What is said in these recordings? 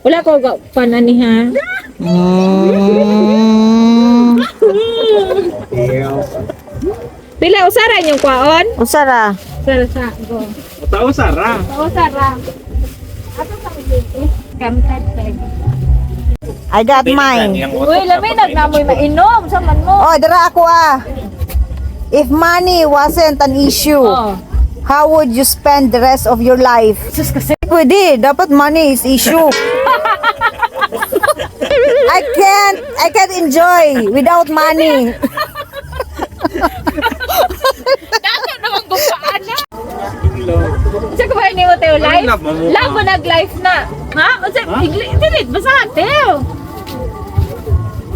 Wala ko pananiha. Pila usaran yung kwaon? Usara. Sara sa go. Tao Sara. Oo, Sara. Ato sa mga kamtad tag. I got mine. Uy, labi nagnamoy mainom sa man mo. Oh, dara ako ah. If money wasn't an issue, Oh. how would you spend the rest of your life? Sus kasi. Pwede, dapat money is issue. I can't enjoy without money. Dato naman gupaan na. Sa kumain ni mo tayo live? Love mo nag-live na. Ha? Unsa English basa tayo.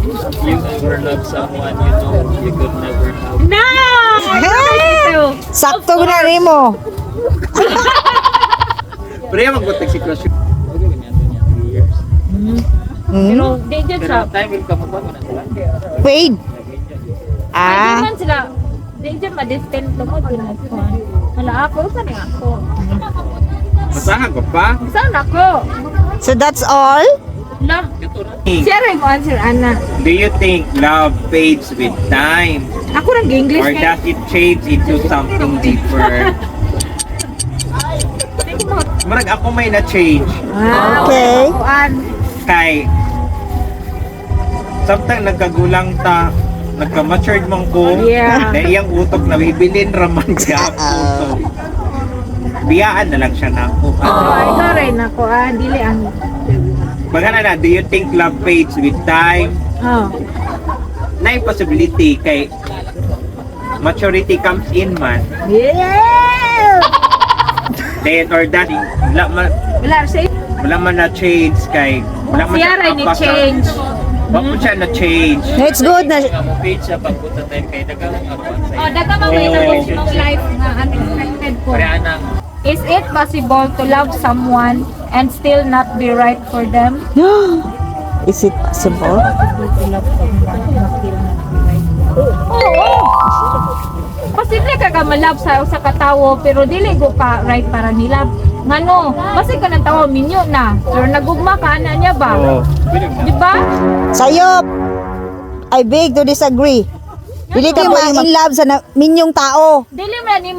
You never love someone you know you could never have. Na! Hey! Sakto na nimo. Pero yung magbutik sitwasyon. Pero di dyan Pero sa time will come upon mo na sila. Paid. Ay, Ah, man sila. Di dyan ma-distant to mo ginagawa. Wala ako, saan nga ako? Masahan ko pa. Saan ako? so that's all? Na, siya rin mo answer, Ana. Do you think love fades with time? Ako lang English Or does it change into something deeper? Marag ako may na-change. Okay. Kay samtang nagkagulang ta, nagka-matured mong ko, Yeah. na iyang utok na bibilin raman siya ang utok. Biyaan na lang siya na ako. Oh, ikaw rin ako, dili ang... Magana na, do you think love fades with time? Oh. Na possibility kay maturity comes in man. Yeah! Then or that, Wala man na change kay wala man siya rin ni change. Wala po siya na change. It's good na Page siya pagpunta tayo kay dagang Oh, daga mamay na mong life na unexpected ko. Is it possible to love someone and still not be right for them? Is it possible? Oo. Posible ka malove sa katawo pero dili go pa right para nila. Ngano, basta ka ng tawo minyo na. Pero nagugma ka na niya ba? Oo. Di ba? Sayop. I beg to disagree. Dili ka ma in love sa minyong tao. Dili man ni